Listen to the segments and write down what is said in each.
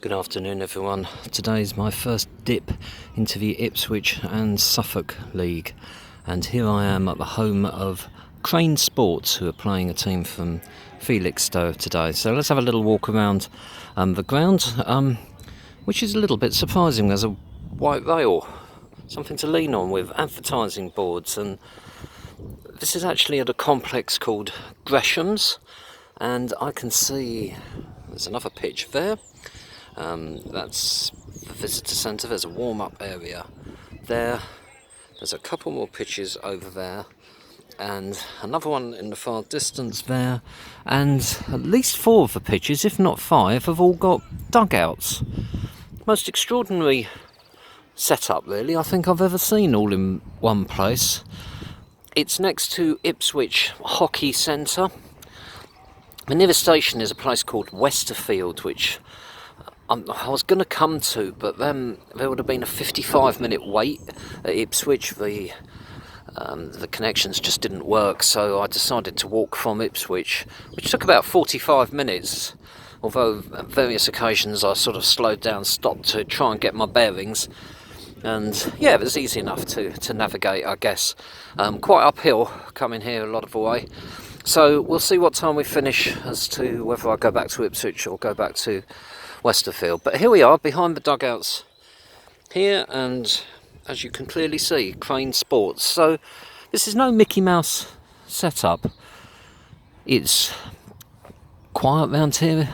Good afternoon, everyone. Today is my first dip into the Ipswich and Suffolk League, and here I am at the home of Crane Sports, who are playing a team from Felixstowe today. So let's have a little walk around the ground, which is a little bit surprising. There's a white rail, something to lean on with advertising boards, and this is actually at a complex called Gresham's, and I can see there's another pitch there. That's the visitor centre. There's a warm-up area there. There's a couple more pitches over there, and another one in the far distance there. And at least 4 of the pitches, if not 5, have all got dugouts. Most extraordinary setup, really, I think I've ever seen all in one place. It's next to Ipswich Hockey Centre. The nearest station is a place called Westerfield, which I was going to come to, but then there would have been a 55-minute wait at Ipswich. The connections just didn't work, so I decided to walk from Ipswich, which took about 45 minutes, although at various occasions I sort of slowed down, stopped to try and get my bearings, and yeah, it was easy enough to navigate, I guess. Quite uphill coming here a lot of the way, so we'll see what time we finish as to whether I go back to Ipswich or go back to Westerfield. But here we are behind the dugouts here, and as you can clearly see, Crane Sports. So this is no Mickey Mouse setup. It's quiet round here.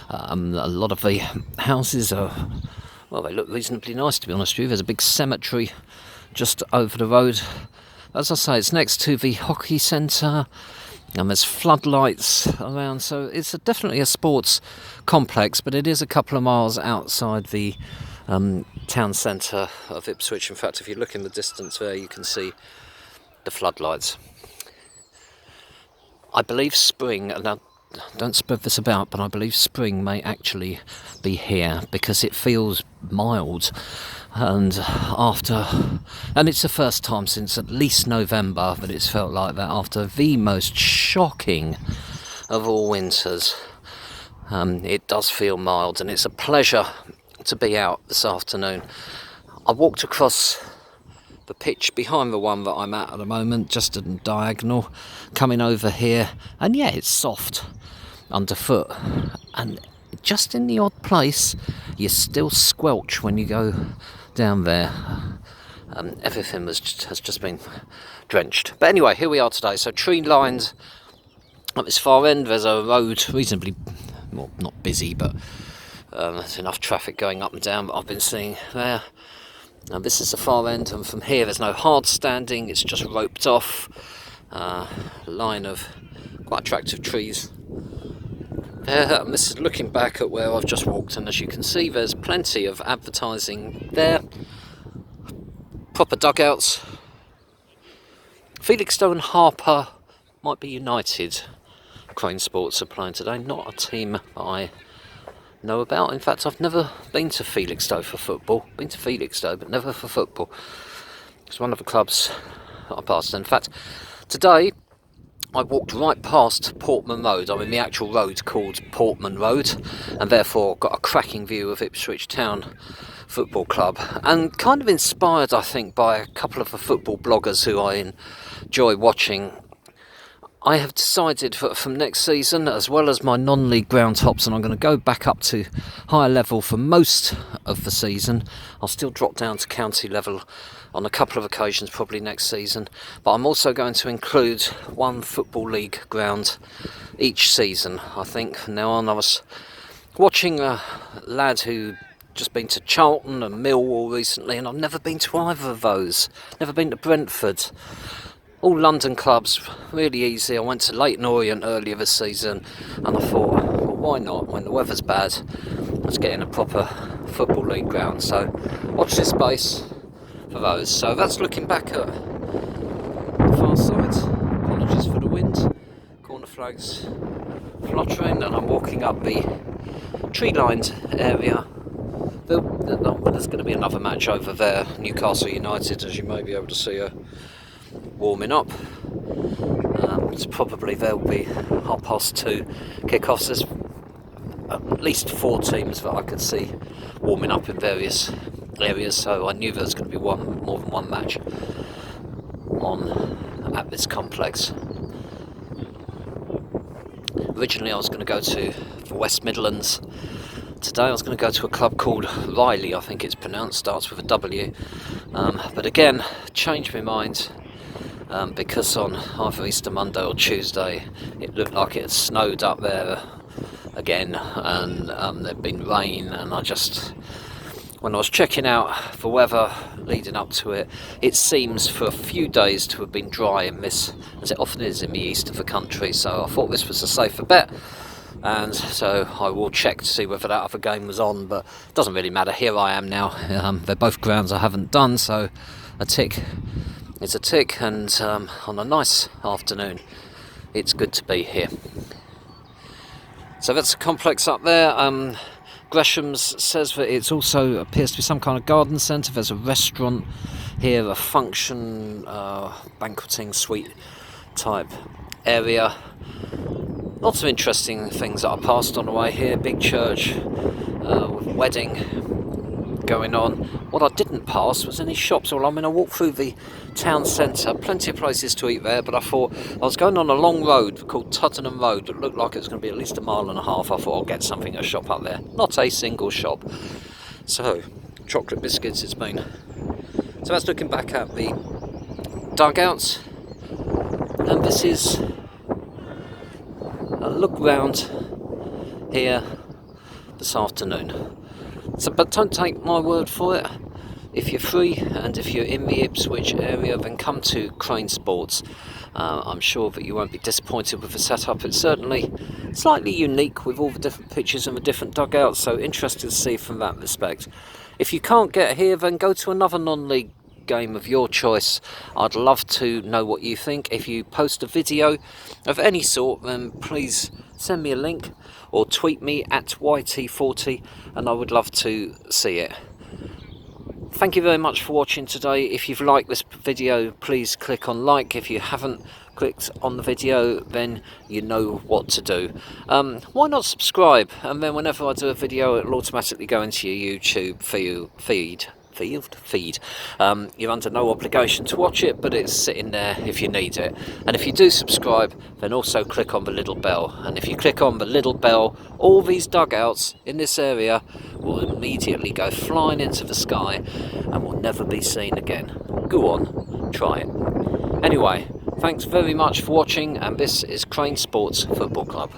A lot of the houses are, well, they look reasonably nice, to be honest with you. There's a big cemetery just over the road. As I say, it's next to the hockey centre, and there's floodlights around, so it's definitely a sports complex, but it is a couple of miles outside the town centre of Ipswich. In fact, if you look in the distance there, you can see the floodlights. I believe spring, and I don't spread this about, but I believe spring may actually be here, because it feels mild, and it's the first time since at least November that it's felt like that, after the most shocking of all winters. It does feel mild, and it's a pleasure to be out this afternoon. I walked across the pitch behind the one that I'm at the moment, just in diagonal, coming over here, and yeah, it's soft underfoot, and just in the odd place you still squelch when you go down there. Everything has just been drenched. But anyway, here we are today. So tree lined at this far end. There's a road, reasonably, well, not busy, but there's enough traffic going up and down that I've been seeing there. Now this is the far end, and from here there's no hard standing, it's just roped off. Line of quite attractive trees there, and this is looking back at where I've just walked, and as you can see, there's plenty of advertising there. Proper dugouts. Felixstowe and Harper might be united. Crane Sports are playing today, not a team that I know about. In fact, I've never been to Felixstowe for football. Been to Felixstowe, but never for football. It's one of the clubs that I passed. In fact, today I walked right past Portman Road. I'm in the actual road called Portman Road, and therefore got a cracking view of Ipswich Town Football Club, and kind of inspired, I think, by a couple of the football bloggers who I enjoy watching. I have decided from next season, as well as my non-league ground tops, and I'm going to go back up to higher level for most of the season. I'll still drop down to county level on a couple of occasions probably next season, but I'm also going to include one football league ground each season, I think, from now on. I was watching a lad who just been to Charlton and Millwall recently, and I've never been to either of those. Never been to Brentford. All London clubs, really easy. I went to Leyton Orient earlier this season, and I thought, well, why not? When the weather's bad, let's get in a proper football league ground. So watch this space for those. So that's looking back at the far side. Apologies for the wind. Corner flags fluttering, and I'm walking up the tree-lined area. There's going to be another match over there, Newcastle United, as you may be able to see, warming up. It's probably there'll be 2:30 kick-offs. There's at least 4 teams that I could see warming up in various areas, so I knew there was going to be more than one match on at this complex. Originally I was going to go to the West Midlands. Today I was going to go to a club called Riley, I think it's pronounced, starts with a W, but again changed my mind because on either Easter Monday or Tuesday it looked like it had snowed up there again, and there'd been rain, and when I was checking out the weather leading up to it, it seems for a few days to have been dry in this, as it often is in the east of the country, so I thought this was a safer bet, and so I will check to see whether that other game was on, but it doesn't really matter. Here I am now. They're both grounds I haven't done, so a tick is a tick, and on a nice afternoon it's good to be here. So that's a complex up there. Gresham's says that it's also appears to be some kind of garden centre. There's a restaurant here, a function, banqueting suite type area. Lots of interesting things that I passed on the way here. Big church with a wedding going on. What I didn't pass was any shops. Well, I mean, I walked through the town centre, plenty of places to eat there, but I thought I was going on a long road called Tottenham Road that looked like it was going to be at least 1.5 miles. I thought I'll get something at a shop up there. Not a single shop. So, chocolate biscuits it's been. So that's looking back at the dugouts, and this is a look round here this afternoon. So, but don't take my word for it. If you're free and if you're in the Ipswich area, then come to Crane Sports. I'm sure that you won't be disappointed with the setup. It's certainly slightly unique with all the different pitches and the different dugouts, so interested to see from that respect. If you can't get here, then go to another non-league game of your choice. I'd love to know what you think. If you post a video of any sort, then please send me a link or tweet me at YT40, and I would love to see it. Thank you very much for watching today. If you've liked this video, please click on like. If you haven't clicked on the video, then you know what to do. Why not subscribe, and then whenever I do a video it'll automatically go into your YouTube feed. You're under no obligation to watch it, but it's sitting there if you need it. And if you do subscribe, then also click on the little bell, and if you click on the little bell, all these dugouts in this area will immediately go flying into the sky and will never be seen again. Go on, try it. Anyway, thanks very much for watching, and this is Crane Sports Football Club.